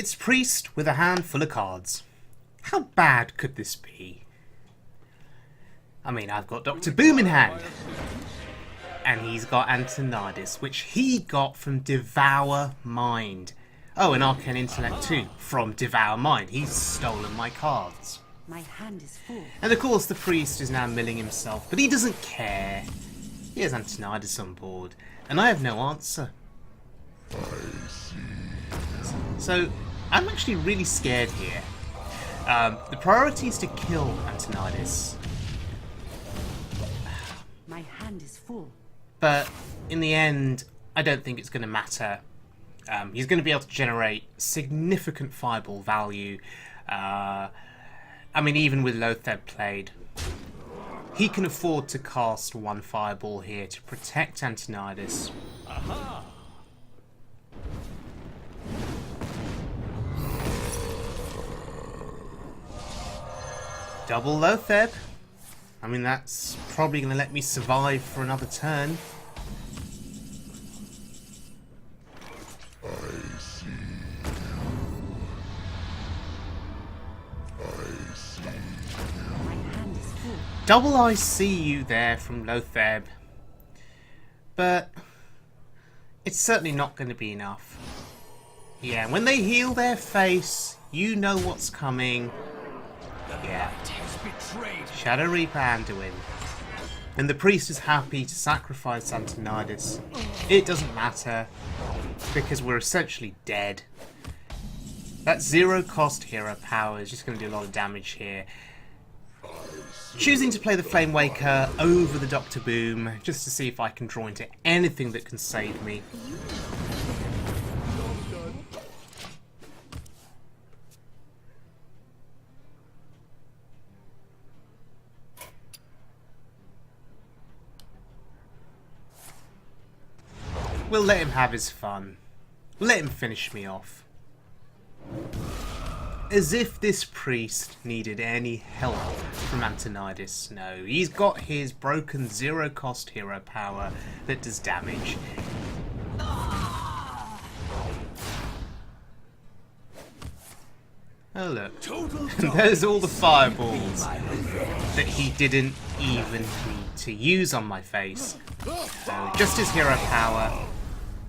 It's Priest with a hand full of cards. How bad could this be? I mean, I've got Dr. Boom in hand. And he's got Antonidas, which he got from Devour Mind. Oh, and Arcane Intellect too, from Devour Mind. He's stolen my cards. My hand is full. And of course the Priest is now milling himself, but he doesn't care. He has Antonidas on board, and I have no answer. So, I'm actually really scared here. The priority is to kill Antonidas. My hand is full. But in the end, I don't think it's going to matter. He's going to be able to generate significant fireball value. I mean, even with Lotheb played, he can afford to cast one fireball here to protect Antonidas. Aha! Double Lotheb. I mean, that's probably going to let me survive for another turn. Double I see you there from Lotheb, but it's certainly not going to be enough. Yeah, when they heal their face, you know what's coming. Yeah, Shadow Reaper Anduin. And the Priest is happy to sacrifice Antonidas. It doesn't matter, because we're essentially dead. That zero cost hero power is just going to do a lot of damage here. Choosing to play the Flamewaker over the Dr. Boom, just to see if I can draw into anything that can save me. We'll let him have his fun. Let him finish me off. As if this Priest needed any help from Antonidas. No, he's got his broken zero cost hero power that does damage. Oh look, there's all the fireballs that he didn't even need to use on my face. So just his hero power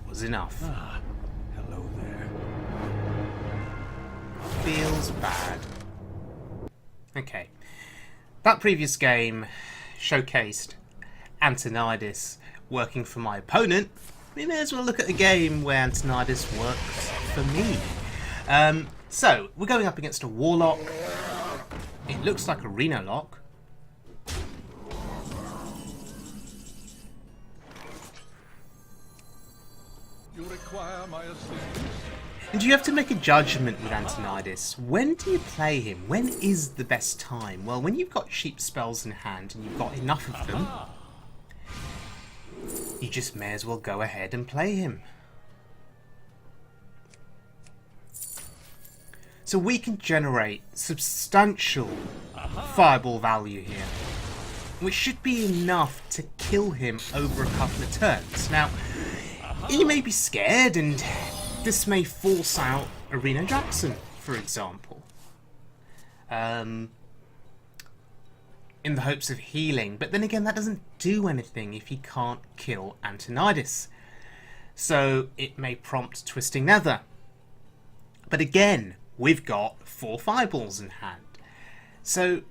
was enough. Hello there. Feels bad. Okay. That previous game showcased Antonidas working for my opponent. We may as well look at a game where Antonidas works for me. So, we're going up against a Warlock. It looks like a Reno Lock. You require my assistance. And you have to make a judgment with Antonidas. When do you play him? When is the best time? Well, when you've got cheap spells in hand and you've got enough of them, you just may as well go ahead and play him. So we can generate substantial fireball value here, which should be enough to kill him over a couple of turns. Now, he may be scared and this may force out a Reno Jackson, for example. In the hopes of healing. But then again, that doesn't do anything if he can't kill Antonidas. So it may prompt Twisting Nether. But again, we've got 4 fireballs in hand. So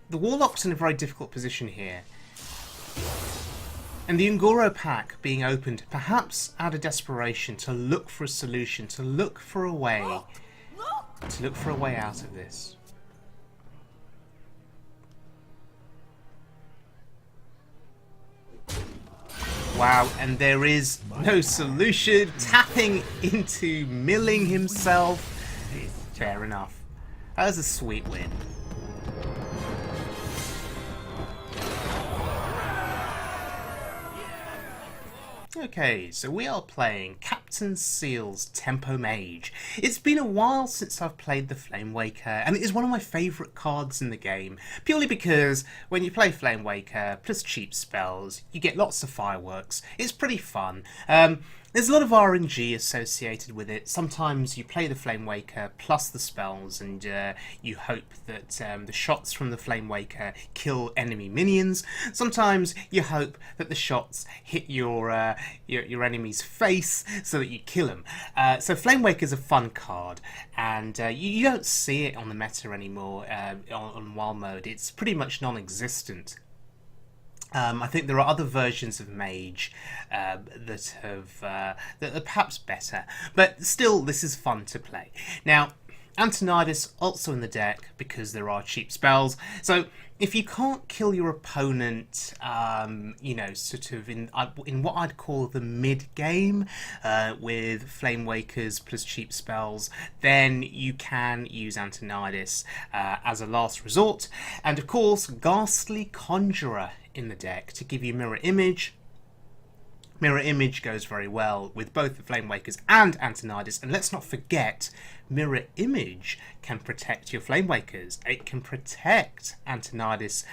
the Warlock's in a very difficult position here. And the Ungoro pack being opened, perhaps out of desperation, to look for a solution, to look for a way, out of this. Wow, and there is no solution. Tapping into milling himself. Fair enough. That was a sweet win. Okay, so we are playing Captainsealed's Tempo Mage. It's been a while since I've played the Flamewaker, and it is one of my favourite cards in the game, purely because when you play Flamewaker, plus cheap spells, you get lots of fireworks. It's pretty fun. There's a lot of RNG associated with it. Sometimes you play the Flamewaker plus the spells, and you hope that the shots from the Flamewaker kill enemy minions. Sometimes you hope that the shots hit your enemy's face so that you kill him. So Flamewakers is a fun card, and you don't see it on the meta anymore on WoW mode. It's pretty much non-existent. I think there are other versions of Mage that are perhaps better, but still, this is fun to play. Now, Antonidas also in the deck because there are cheap spells. So if you can't kill your opponent, you know, sort of in what I'd call the mid game with Flamewakers plus cheap spells, then you can use Antonidas as a last resort, and of course, Ghastly Conjurer in the deck to give you mirror image. Mirror image goes very well with both the Flamewakers and Antonidas, and let's not forget, mirror image can protect your Flamewakers. It can protect Antonidas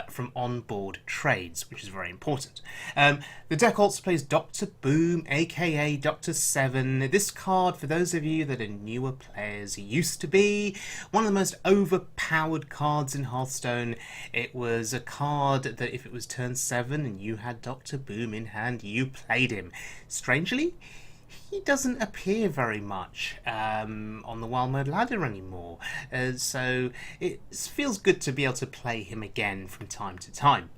from onboard trades, which is very important. The deck also plays Dr. Boom, aka Dr. 7. This card, for those of you that are newer players, used to be one of the most overpowered cards in Hearthstone. It was a card that if it was turn 7 and you had Dr. Boom in hand, you played him. Strangely, he doesn't appear very much on the Wild Mode ladder anymore, so it feels good to be able to play him again from time to time.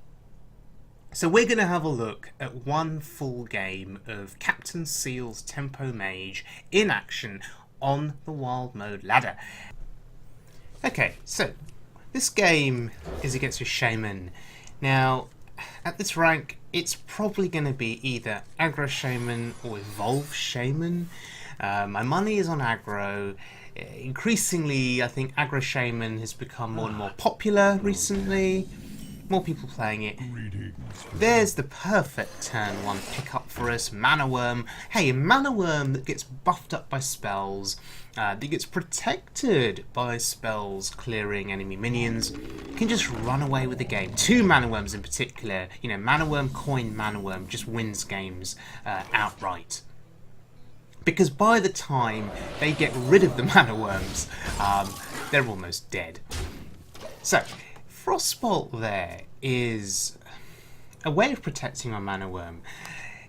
So we're going to have a look at one full game of Captainsealed's Tempo Mage in action on the Wild Mode ladder. Okay, so this game is against a Shaman. Now, at this rank, it's probably going to be either Aggro Shaman or Evolve Shaman. My money is on Aggro. Increasingly, I think Aggro Shaman has become more and more popular recently. More people playing it. There's the perfect turn 1 pickup for us, Mana Worm. Hey, a Mana Worm that gets buffed up by spells, that gets protected by spells clearing enemy minions, can just run away with the game. 2 Mana Worms in particular, you know, Mana Worm, Coin, Mana Worm just wins games outright. Because by the time they get rid of the Mana Worms, they're almost dead. So, Frostbolt there is a way of protecting my Mana Worm.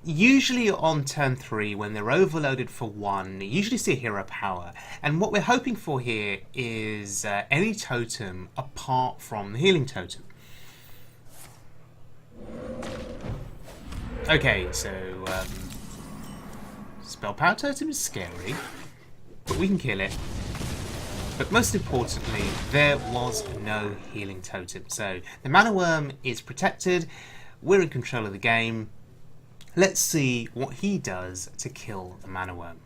Usually on turn 3, when they're overloaded for 1, you usually see a hero power. And what we're hoping for here is any totem apart from the healing totem. Okay, so Spell Power Totem is scary, but we can kill it. But most importantly, there was no healing totem. So the Mana Worm is protected. We're in control of the game. Let's see what he does to kill the Mana Worm.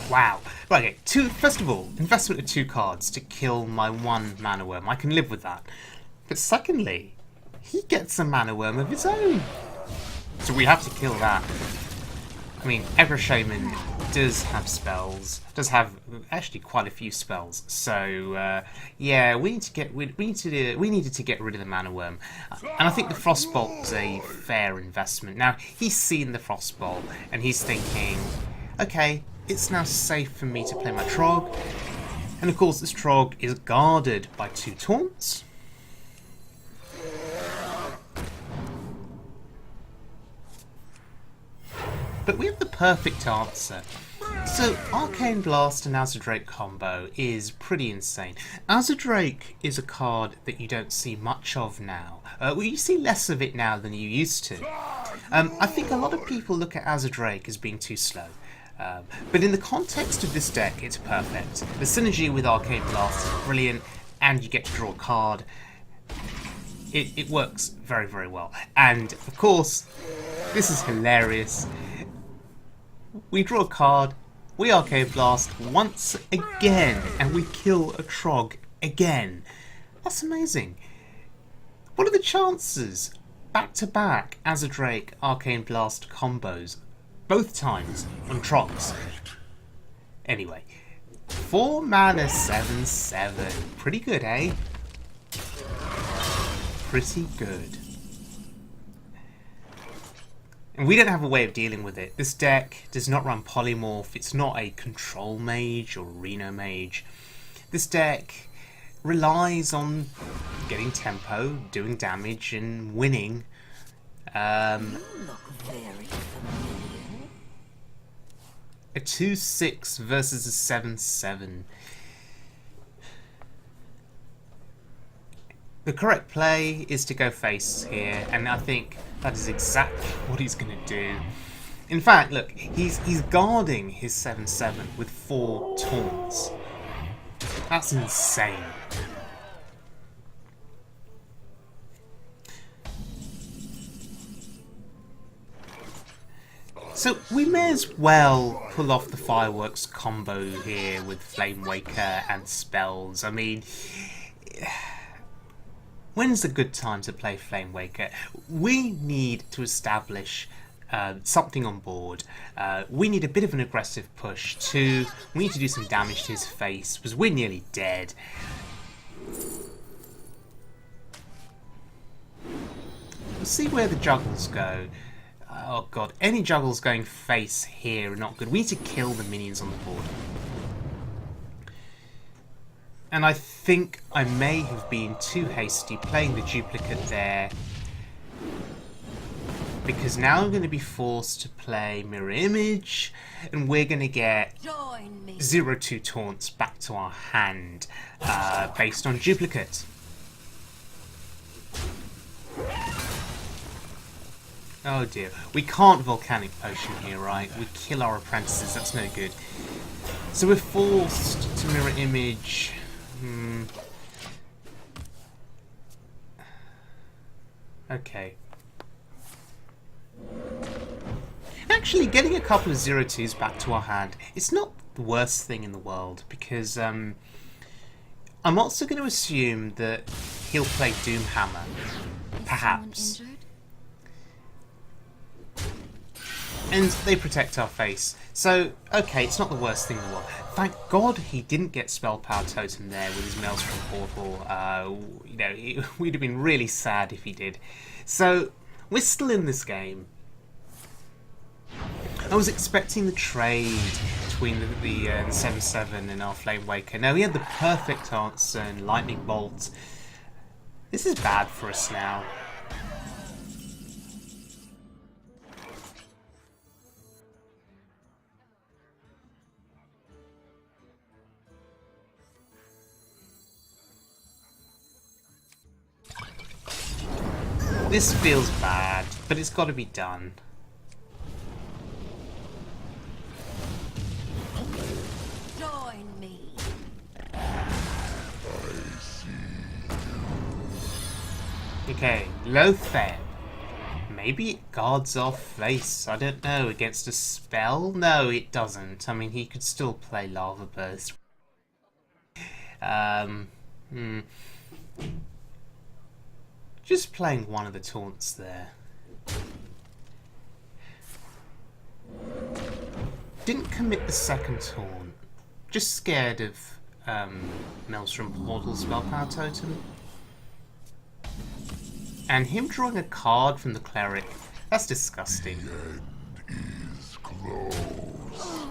Wow. Right, okay. First of all, investment of 2 cards to kill my 1 Mana Worm. I can live with that. But secondly, he gets a Mana Worm of his own. So we have to kill that. I mean, Aggro Shaman does have spells. Does have actually quite a few spells. So yeah, we need to get we needed to get rid of the Mana Worm. And I think the Frostbolt is a fair investment. Now, he's seen the Frostbolt and he's thinking, okay, it's now safe for me to play my Trogg. And of course, this Trogg is guarded by 2 taunts. But we have the perfect answer. So, Arcane Blast and Azure Drake combo is pretty insane. Azure Drake is a card that you don't see much of now. Well, you see less of it now than you used to. I think a lot of people look at Azure Drake as being too slow. But in the context of this deck, it's perfect. The synergy with Arcane Blast is brilliant, and you get to draw a card. It works very, very well. And, of course, this is hilarious. We draw a card, we Arcane Blast once again, and we kill a Trogg again. That's amazing. What are the chances? Back to back Azure Drake Arcane Blast combos. Both times on Troggs. Anyway, 4 mana 7/7. Pretty good, eh? Pretty good. And we don't have a way of dealing with it. This deck does not run polymorph. It's not a control mage or Reno mage. This deck relies on getting tempo, doing damage, and winning. A 2/6 versus a 7/7. The correct play is to go face here, and I think that is exactly what he's going to do. In fact, look, he's guarding his 7/7 with 4 taunts. That's insane. So we may as well pull off the fireworks combo here with Flamewaker and spells. I mean, when's a good time to play Flamewaker? We need to establish something on board. We need a bit of an aggressive push too. We need to do some damage to his face because we're nearly dead. We'll see where the juggles go. Oh god, any juggles going face here are not good. We need to kill the minions on the board. And I think I may have been too hasty playing the duplicate there, because now I'm going to be forced to play Mirror Image, and we're going to get 0/2 taunts back to our hand based on duplicate. Oh dear, we can't Volcanic Potion here, right? We kill our apprentices, that's no good. So we're forced to Mirror Image. Okay. Actually, getting a couple of 0/2s back to our hand, it's not the worst thing in the world, because I'm also going to assume that he'll play Doomhammer, perhaps. And they protect our face. So, okay, it's not the worst thing in the world. Thank God he didn't get Spell Power Totem there with his Maelstrom Portal. You know, we'd have been really sad if he did. So, we're still in this game. I was expecting the trade between the 7/7 and our Flamewaker. Now, he had the perfect answer in Lightning Bolt. This is bad for us now. This feels bad, but it's got to be done. Join me. Okay, Lotheb. Maybe it guards off face, I don't know, against a spell? No, it doesn't. I mean, he could still play Lava Burst. Just playing one of the taunts there. Didn't commit the second taunt. Just scared of Maelstrom Portal Spell Power Totem. And him drawing a card from the Cleric. That's disgusting. The end is close.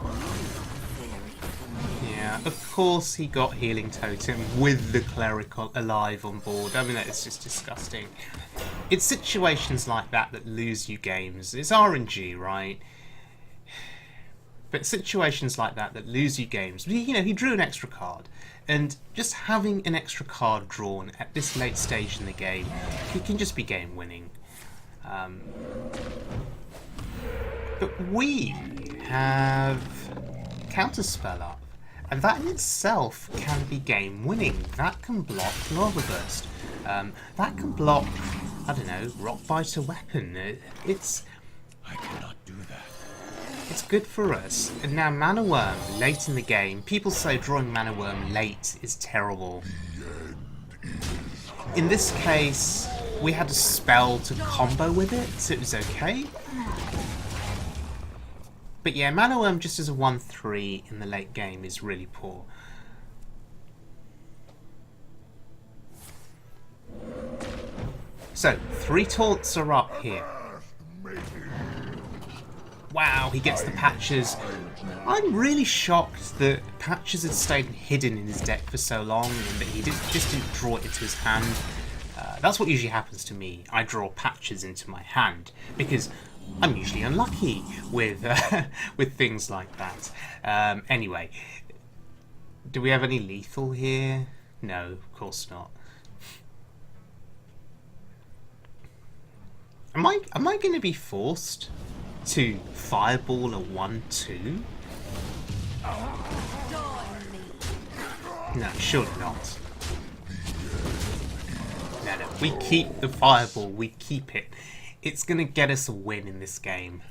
Yeah, of course he got Healing Totem with the Cleric alive on board. I mean, it's just disgusting. It's situations like that that lose you games. It's RNG, right? But situations like that that lose you games. You know, he drew an extra card. And just having an extra card drawn at this late stage in the game, he can just be game winning. But we have Counterspell up. And that in itself can be game winning. That can block Lava Burst. That can block, I don't know, Rock Biter Weapon. I cannot do that. It's good for us. And now Mana Worm, late in the game. People say drawing Mana Worm late is terrible. In this case, we had a spell to combo with it, so it was okay. But yeah, Mana Worm just as a 1/3 in the late game is really poor. So, 3 taunts are up here. Wow, he gets the patches. I'm really shocked that patches had stayed hidden in his deck for so long and that he just didn't draw it into his hand. That's what usually happens to me. I draw patches into my hand because I'm usually unlucky with with things like that. Anyway, do we have any lethal here? No, of course not. Am I going to be forced to fireball a 1/2? No, surely not. No, we keep the fireball, we keep it. It's going to get us a win in this game.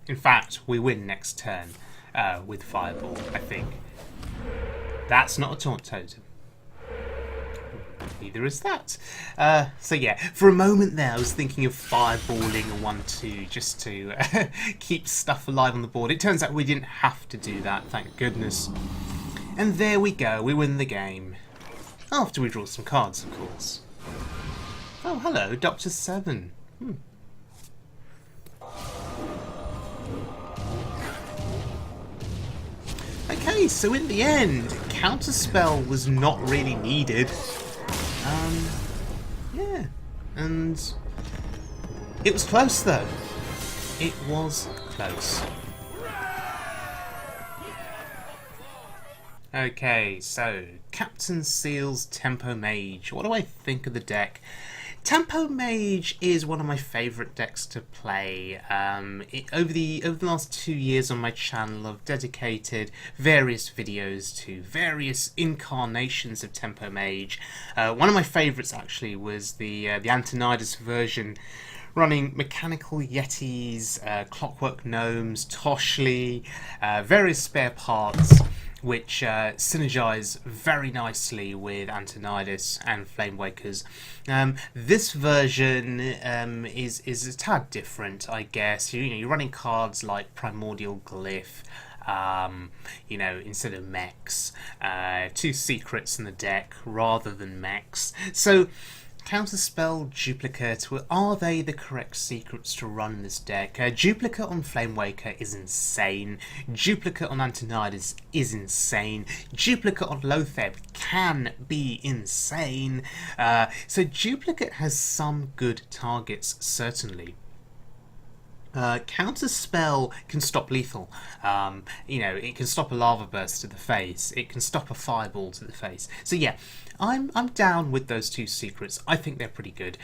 In fact, we win next turn with fireball, I think. That's not a taunt totem. Neither is that. So yeah, for a moment there I was thinking of fireballing a 1/2 just to keep stuff alive on the board. It turns out we didn't have to do that, thank goodness. And there we go, we win the game. After we draw some cards, of course. Oh, hello, Dr. 7. Okay, so in the end, Counterspell was not really needed. Yeah, and it was close though. It was close. Okay, so Captainsealed Tempo Mage. What do I think of the deck? Tempo Mage is one of my favourite decks to play. Over the last 2 years on my channel, I've dedicated various videos to various incarnations of Tempo Mage. One of my favourites actually was the Antonidas version, running Mechanical Yetis, Clockwork Gnomes, Toshli, various spare parts, which synergize very nicely with Antonidas and Flamewakers. This version is a tad different, I guess. You're running cards like Primordial Glyph, you know, instead of mechs, 2 secrets in the deck rather than mechs. So Counterspell, Duplicate, are they the correct secrets to run this deck? Duplicate on Flamewaker is insane. Duplicate on Antonidas is insane. Duplicate on Lotheb can be insane. So Duplicate has some good targets, certainly. Counterspell can stop lethal. You know, it can stop a lava burst to the face. It can stop a fireball to the face. So yeah, I'm down with those 2 secrets. I think they're pretty good.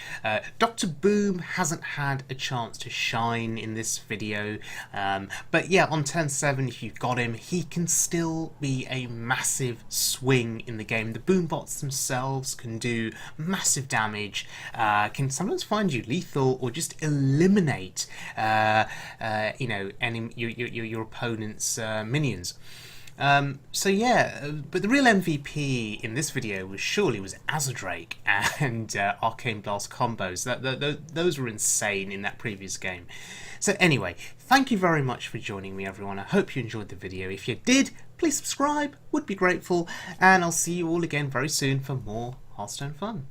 Dr. Boom hasn't had a chance to shine in this video, but yeah, on turn 7, if you've got him, he can still be a massive swing in the game. The boom bots themselves can do massive damage, can sometimes find you lethal or just eliminate you know, your opponent's minions. So yeah, but the real MVP in this video was Azure Drake and Arcane Blast combos. Those were insane in that previous game. So anyway, thank you very much for joining me, everyone. I hope you enjoyed the video. If you did, please subscribe, would be grateful, and I'll see you all again very soon for more Hearthstone fun.